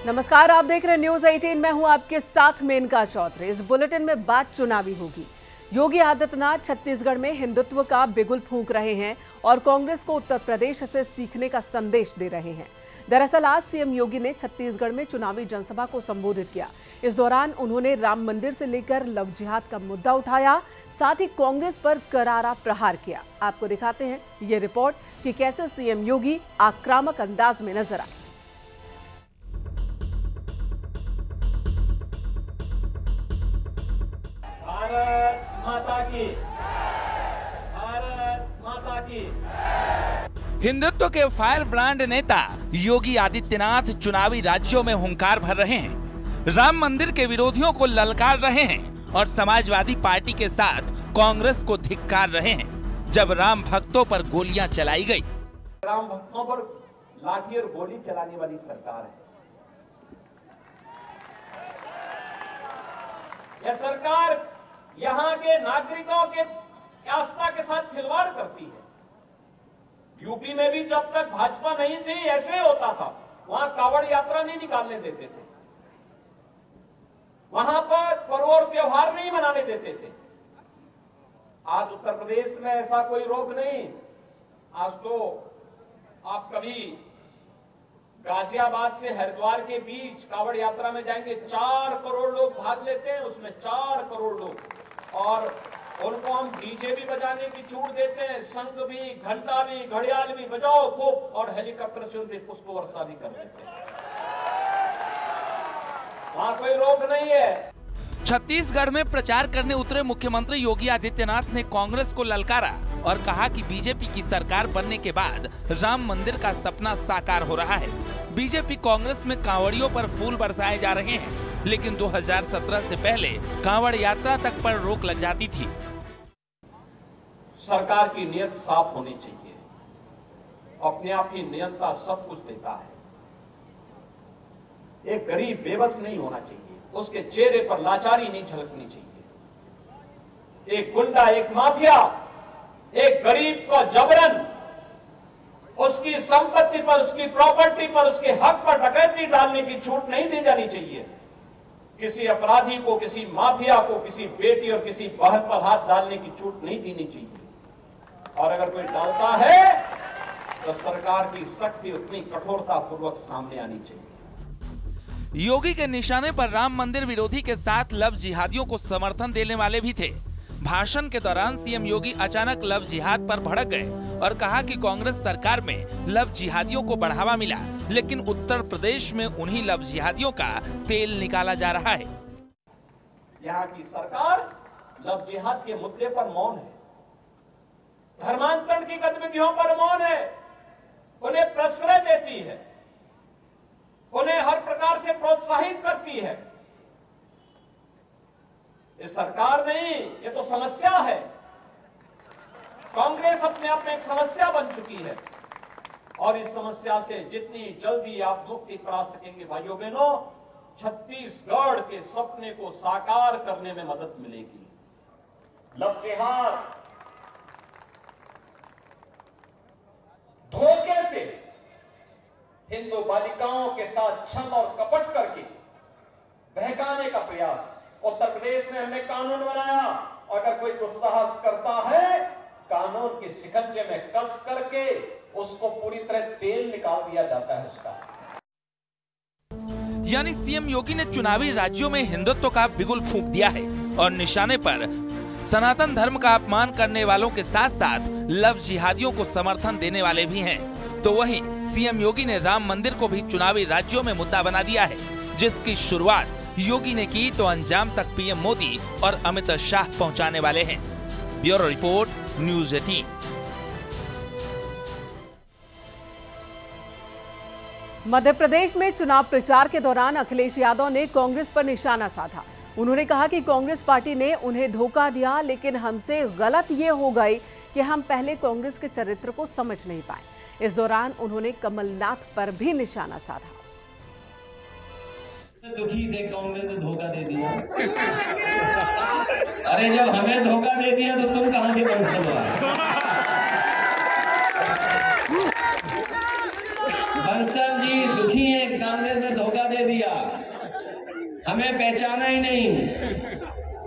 नमस्कार, आप देख रहे हैं न्यूज 18। मैं हूं आपके साथ मेनका चौधरी। इस बुलेटिन में बात चुनावी होगी। योगी आदित्यनाथ छत्तीसगढ़ में हिंदुत्व का बिगुल फूंक रहे हैं और कांग्रेस को उत्तर प्रदेश से सीखने का संदेश दे रहे हैं। दरअसल आज सीएम योगी ने छत्तीसगढ़ में चुनावी जनसभा को संबोधित किया। इस दौरान उन्होंने राम मंदिर से लेकर लव जिहाद का मुद्दा उठाया, साथ ही कांग्रेस पर करारा प्रहार किया। आपको दिखाते हैं ये रिपोर्ट कि कैसे सीएम योगी आक्रामक अंदाज में नजर आए। भारत माता की, भारत माता की। हिंदुत्व के फायर ब्रांड नेता योगी आदित्यनाथ चुनावी राज्यों में हुंकार भर रहे हैं, राम मंदिर के विरोधियों को ललकार रहे हैं और समाजवादी पार्टी के साथ कांग्रेस को धिक्कार रहे हैं। जब राम भक्तों पर गोलियां चलाई गई, राम भक्तों पर लाठी और गोली चलाने वाली सरकार है। यह सरकार यहाँ के नागरिकों के आस्था के साथ खिलवाड़ करती है। यूपी में भी जब तक भाजपा नहीं थी ऐसे ही होता था। वहां कावड़ यात्रा नहीं निकालने देते थे, वहां पर पर्व और त्योहार नहीं मनाने देते थे। आज उत्तर प्रदेश में ऐसा कोई रोक नहीं। आज तो आप कभी गाजियाबाद से हरिद्वार के बीच कावड़ यात्रा में जाएंगे, 4 करोड़ लोग भाग लेते हैं, उसमें 4 करोड़ लोग, और उनको हम डीजे भी बजाने की छूट देते हैं, शंख भी, घंटा भी, घड़ियाल भी बजाओ खूब, और हेलीकॉप्टर से उनकी पुष्प वर्षा भी कर देते हैं। वहां कोई रोक नहीं है। छत्तीसगढ़ में प्रचार करने उतरे मुख्यमंत्री योगी आदित्यनाथ ने कांग्रेस को ललकारा और कहा कि बीजेपी की सरकार बनने के बाद राम मंदिर का सपना साकार हो रहा है। बीजेपी कांग्रेस में कांवड़ियों पर फूल बरसाए जा रहे हैं, लेकिन 2017 से पहले कांवड़ यात्रा तक पर रोक लग जाती थी। सरकार की नीयत साफ होनी चाहिए। अपने आप ही नियंत्रण सब कुछ देता है। एक गरीब बेबस नहीं होना चाहिए, उसके चेहरे पर लाचारी नहीं झलकनी चाहिए। एक गुंडा, एक माफिया, एक गरीब को जबरन उसकी संपत्ति पर, उसकी प्रॉपर्टी पर, उसके हक पर डकैती डालने की छूट नहीं दी जानी चाहिए। किसी अपराधी को, किसी माफिया को, किसी बेटी और किसी बहन पर हाथ डालने की छूट नहीं देनी चाहिए। और अगर कोई डालता है तो सरकार की सख्ती उतनी कठोरता पूर्वक सामने आनी चाहिए। योगी के निशाने पर राम मंदिर विरोधी के साथ लव जिहादियों को समर्थन देने वाले भी थे। भाषण के दौरान सीएम योगी अचानक लव जिहाद पर भड़क गए और कहा कि कांग्रेस सरकार में लव जिहादियों को बढ़ावा मिला, लेकिन उत्तर प्रदेश में उन्हीं लव जिहादियों का तेल निकाला जा रहा है। यहाँ की सरकार लव जिहाद के मुद्दे पर मौन है, धर्मांतरण की गतिविधियों पर मौन है, उन्हें प्रश्रय देती है, उन्हें हर प्रकार से प्रोत्साहित करती है। ये सरकार नहीं, ये तो समस्या है। कांग्रेस अपने आप में एक समस्या बन चुकी है और इस समस्या से जितनी जल्दी आप मुक्ति पा सकेंगे भाइयों बहनों, छत्तीसगढ़ के सपने को साकार करने में मदद मिलेगी। लव जिहाद धोखे से हिंदू बालिकाओं के साथ छल और कपट करके बहकाने का प्रयास। उत्तर प्रदेश में हमने कानून बनाया, अगर कोई दुस्साहस करता है कानून के शिकंजे में कस करके उसको पूरी तरह तेल निकाल दिया जाता है उसका। यानी सीएम योगी ने चुनावी राज्यों में हिंदुत्व का बिगुल फूंक दिया है और निशाने पर सनातन धर्म का अपमान करने वालों के साथ साथ लव जिहादियों को समर्थन देने वाले भी हैं। तो वहीं सीएम योगी ने राम मंदिर को भी चुनावी राज्यों में मुद्दा बना दिया है, जिसकी शुरुआत योगी ने की तो अंजाम तक पीएम मोदी और अमित शाह पहुंचाने वाले हैं। Bureau report, news 18। Madhya Pradesh में चुनाव प्रचार के दौरान अखिलेश यादव ने कांग्रेस पर निशाना साधा। उन्होंने कहा कि कांग्रेस पार्टी ने उन्हें धोखा दिया, लेकिन हमसे गलत ये हो गई कि हम पहले कांग्रेस के चरित्र को समझ नहीं पाए। इस दौरान उन्होंने कमलनाथ पर भी निशाना साधा। दुखी थे, कांग्रेस ने धोखा दे दिया। अरे जब हमें धोखा दे दिया तो तुम कहां से बंद हो? बंसल जी दुखी हैं, कांग्रेस ने धोखा दे दिया। हमें पहचाना ही नहीं।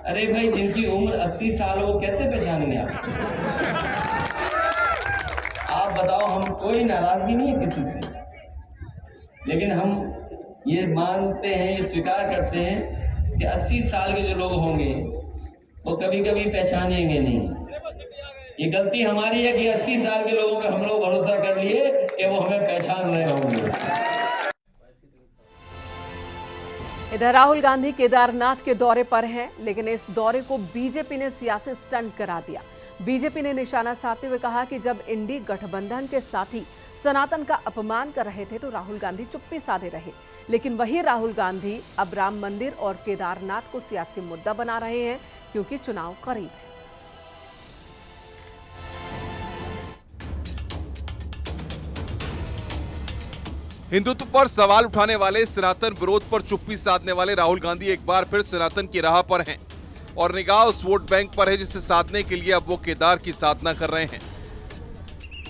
अरे भाई, जिनकी उम्र 80 साल हो, वो कैसे पहचानेंगे आप बताओ। हम कोई नाराजगी नहीं है किसी से, लेकिन हम ये मानते हैं, ये स्वीकार करते हैं कि 80 साल के जो लोग होंगे वो कभी कभी पहचानेंगे नहीं। ये गलती हमारी है कि 80 साल के लोगों पे हम लोग भरोसा कर लिए कि वो हमें पहचान रहे होंगे। इधर राहुल गांधी केदारनाथ के दौरे पर हैं, लेकिन इस दौरे को बीजेपी ने सियासी स्टंट करार दिया। बीजेपी ने निशाना साधते हुए कहा कि जब इंडी गठबंधन के साथी सनातन का अपमान कर रहे थे तो राहुल गांधी चुप्पी साधे रहे, लेकिन वही राहुल गांधी अब राम मंदिर और केदारनाथ को सियासी मुद्दा बना रहे हैं क्योंकि चुनाव करीब है। हिंदुत्व पर सवाल उठाने वाले, सनातन विरोध पर चुप्पी साधने वाले राहुल गांधी एक बार फिर सनातन की राह पर हैं और निगाह उस वोट बैंक पर है जिसे साधने के लिए अब वो केदार की साधना कर रहे हैं।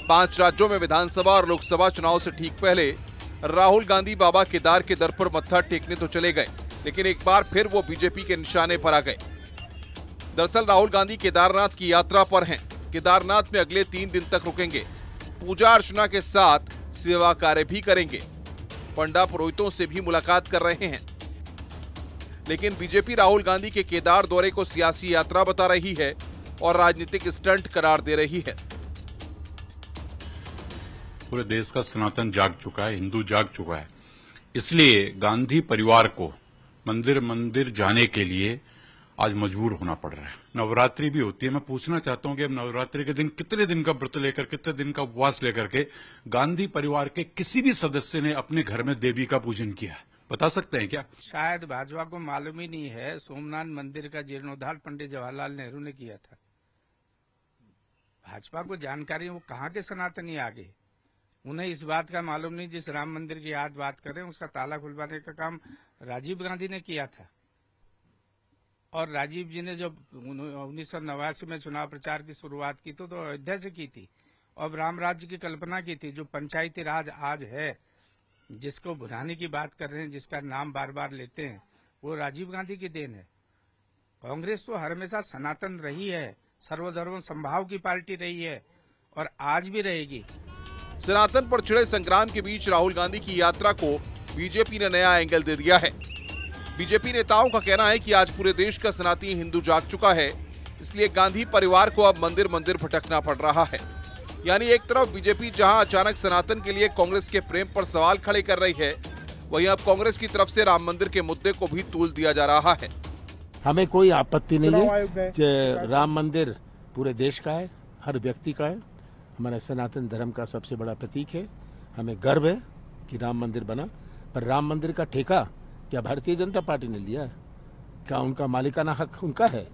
5 राज्यों में विधानसभा और लोकसभा चुनाव से ठीक पहले राहुल गांधी बाबा केदार के दर पर मत्था टेकने तो चले गए, लेकिन एक बार फिर वो बीजेपी के निशाने पर आ गए। दरअसल राहुल गांधी केदारनाथ की यात्रा पर हैं। केदारनाथ में अगले 3 दिन तक रुकेंगे। पूजा अर्चना के साथ सेवा कार्य भी करेंगे। पंडा पुरोहितों से भी मुलाकात कर रहे हैं। लेकिन बीजेपी राहुल गांधी के केदार दौरे को सियासी यात्रा बता रही है और राजनीतिक स्टंट करार दे रही है। पूरे देश का सनातन जाग चुका है, हिंदू जाग चुका है, इसलिए गांधी परिवार को मंदिर मंदिर जाने के लिए आज मजबूर होना पड़ रहा है। नवरात्रि भी होती है। मैं पूछना चाहता हूं कि अब नवरात्रि के दिन कितने दिन का व्रत लेकर, कितने दिन का उपवास लेकर के गांधी परिवार के किसी भी सदस्य ने अपने घर में देवी का पूजन किया है? बता सकते हैं क्या? शायद भाजपा को मालूम ही नहीं है। सोमनाथ मंदिर का जीर्णोद्धार पंडित जवाहरलाल नेहरू ने किया था। भाजपा को जानकारी, वो कहाँ के सनातनी आगे, उन्हें इस बात का मालूम नहीं। जिस राम मंदिर की आज बात करें उसका ताला खुलवाने का काम राजीव गांधी ने किया था, और राजीव जी ने जब 1989 में चुनाव प्रचार की शुरुआत की तो अयोध्या से की थी, अब राम राज्य की कल्पना की थी। जो पंचायती राज आज है, जिसको भुनाने की बात कर रहे हैं, जिसका नाम बार बार लेते हैं, वो राजीव गांधी की देन है। कांग्रेस तो हमेशा सनातन रही है, सर्वधर्म संभाव की पार्टी रही है और आज भी रहेगी। सनातन पर छिड़े संग्राम के बीच राहुल गांधी की यात्रा को बीजेपी ने नया एंगल दे दिया है। बीजेपी नेताओं का कहना है कि आज पूरे देश का सनातनी हिंदू जाग चुका है, इसलिए गांधी परिवार को अब मंदिर मंदिर भटकना पड़ रहा है। यानी एक तरफ बीजेपी जहां अचानक सनातन के लिए कांग्रेस के प्रेम पर सवाल खड़े कर रही है, वहीं अब कांग्रेस की तरफ से राम मंदिर के मुद्दे को भी तूल दिया जा रहा है। हमें कोई आपत्ति नहीं है। राम मंदिर पूरे देश का है, हर व्यक्ति का है, हमारे सनातन धर्म का सबसे बड़ा प्रतीक है। हमें गर्व है कि राम मंदिर बना, पर राम मंदिर का ठेका क्या भारतीय जनता पार्टी ने लिया है? क्या उनका मालिकाना हक उनका है?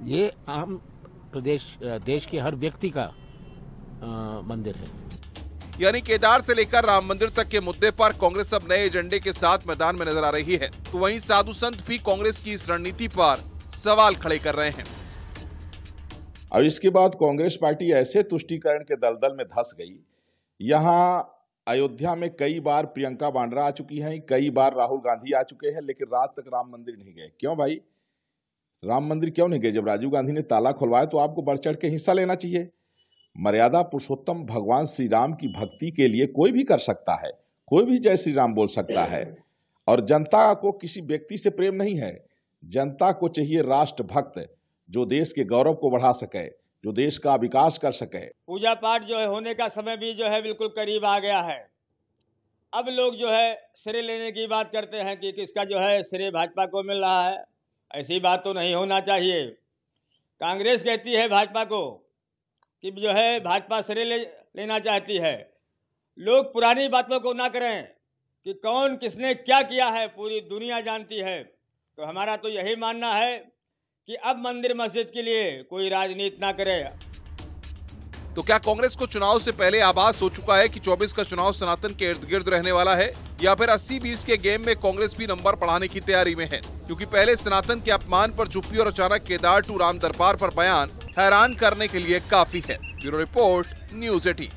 ये आम देश के हर व्यक्ति का मंदिर है। यानी केदार से लेकर राम मंदिर तक के मुद्दे पर कांग्रेस अब नए एजेंडे के साथ मैदान में नजर आ रही है, तो वहीं साधु संत भी कांग्रेस की इस रणनीति पर सवाल खड़े कर रहे हैं। अब इसके बाद कांग्रेस पार्टी ऐसे तुष्टीकरण के दलदल में धंस गई। यहाँ अयोध्या में कई बार प्रियंका वाड्रा आ चुकी हैं, कई बार राहुल गांधी आ चुके हैं, लेकिन रात तक राम मंदिर नहीं गए। क्यों भाई, राम मंदिर क्यों नहीं गए? जब राजीव गांधी ने ताला खुलवाया तो आपको बढ़ चढ़ के हिस्सा लेना चाहिए। मर्यादा पुरुषोत्तम भगवान श्री राम की भक्ति के लिए कोई भी कर सकता है, कोई भी जय श्री राम बोल सकता है। और जनता को किसी व्यक्ति से प्रेम नहीं है, जनता को चाहिए राष्ट्रभक्त जो देश के गौरव को बढ़ा सके, जो देश का विकास कर सके। पूजा पाठ जो है होने का समय भी जो है बिल्कुल करीब आ गया है। अब लोग जो है श्रेय लेने की बात करते हैं कि किसका जो है श्रेय भाजपा को मिल रहा है। ऐसी बात तो नहीं होना चाहिए। कांग्रेस कहती है भाजपा को कि जो है भाजपा श्रेय लेना चाहती है। लोग पुरानी बातों को ना करें कि कौन किसने क्या किया है, पूरी दुनिया जानती है। तो हमारा तो यही मानना है कि अब मंदिर मस्जिद के लिए कोई राजनीति ना करे। तो क्या कांग्रेस को चुनाव से पहले आभास हो चुका है कि 24 का चुनाव सनातन के इर्द गिर्द रहने वाला है, या फिर 80-20 के गेम में कांग्रेस भी नंबर बढ़ाने की तैयारी में है? क्योंकि पहले सनातन के अपमान पर चुप्पी और अचानक केदार टू राम दरबार पर बयान हैरान करने के लिए काफी है। Bureau report, news 18।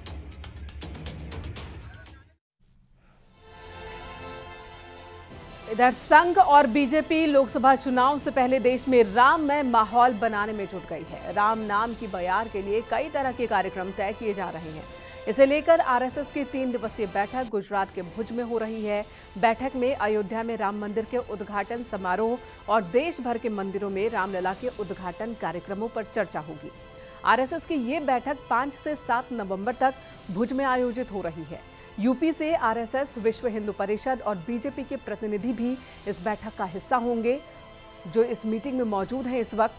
इधर संघ और बीजेपी लोकसभा चुनाव से पहले देश में राममय माहौल बनाने में जुट गई है। राम नाम की बयार के लिए कई तरह के कार्यक्रम तय किए जा रहे हैं। इसे लेकर आरएसएस की 3 दिवसीय बैठक गुजरात के भुज में हो रही है। बैठक में अयोध्या में राम मंदिर के उद्घाटन समारोह और देश भर के मंदिरों में रामलला के उद्घाटन कार्यक्रमों पर चर्चा होगी। आरएसएस की ये बैठक 5 से 7 नवंबर तक भुज में आयोजित हो रही है। यूपी से आरएसएस, विश्व हिंदू परिषद और बीजेपी के प्रतिनिधि भी इस बैठक का हिस्सा होंगे, जो इस मीटिंग में मौजूद हैं। इस वक्त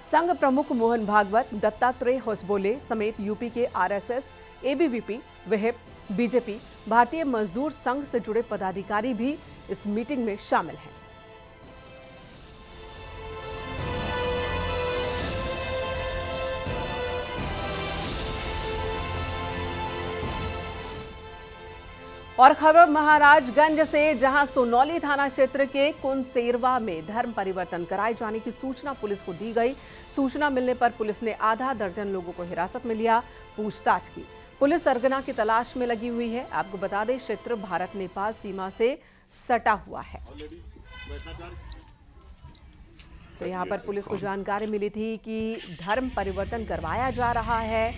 संघ प्रमुख मोहन भागवत, दत्तात्रेय होसबोले समेत यूपी के आरएसएस, एबीवीपी, विहिप, बीजेपी, भारतीय मजदूर संघ से जुड़े पदाधिकारी भी इस मीटिंग में शामिल हैं। और खबर महाराजगंज से, जहां सोनौली थाना क्षेत्र के कुनसेरवा में धर्म परिवर्तन कराए जाने की सूचना पुलिस को दी गई। सूचना मिलने पर पुलिस ने आधा दर्जन लोगों को हिरासत में लिया, पूछताछ की। पुलिस सरगना की तलाश में लगी हुई है। आपको बता दें, क्षेत्र भारत नेपाल सीमा से सटा हुआ है। तो यहां पर पुलिस को जानकारी मिली थी कि धर्म परिवर्तन करवाया जा रहा है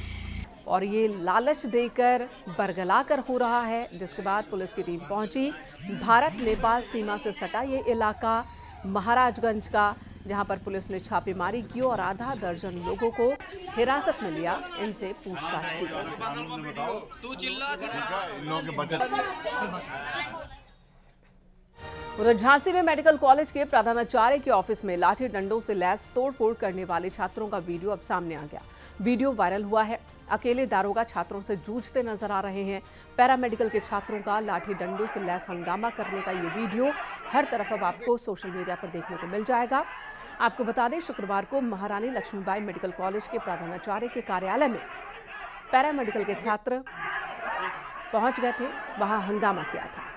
और ये लालच देकर बरगला कर हो रहा है, जिसके बाद पुलिस की टीम पहुंची। भारत नेपाल सीमा से सटा ये इलाका महाराजगंज का, जहां पर पुलिस ने छापेमारी की और आधा दर्जन लोगों को हिरासत में लिया। इनसे पूछताछ की गई। उधर झांसी में मेडिकल कॉलेज के प्रधानाचार्य के ऑफिस में लाठी डंडों से लैस तोड़फोड़ करने वाले छात्रों का वीडियो अब सामने आ गया। वीडियो वायरल हुआ है। अकेले दारोगा छात्रों से जूझते नजर आ रहे हैं। पैरामेडिकल के छात्रों का लाठी डंडों से लैस हंगामा करने का ये वीडियो हर तरफ अब आपको सोशल मीडिया पर देखने को मिल जाएगा। आपको बता दें, शुक्रवार को महारानी लक्ष्मीबाई मेडिकल कॉलेज के प्रधानाचार्य के कार्यालय में पैरामेडिकल के छात्र पहुंच गए थे, वहां हंगामा किया था।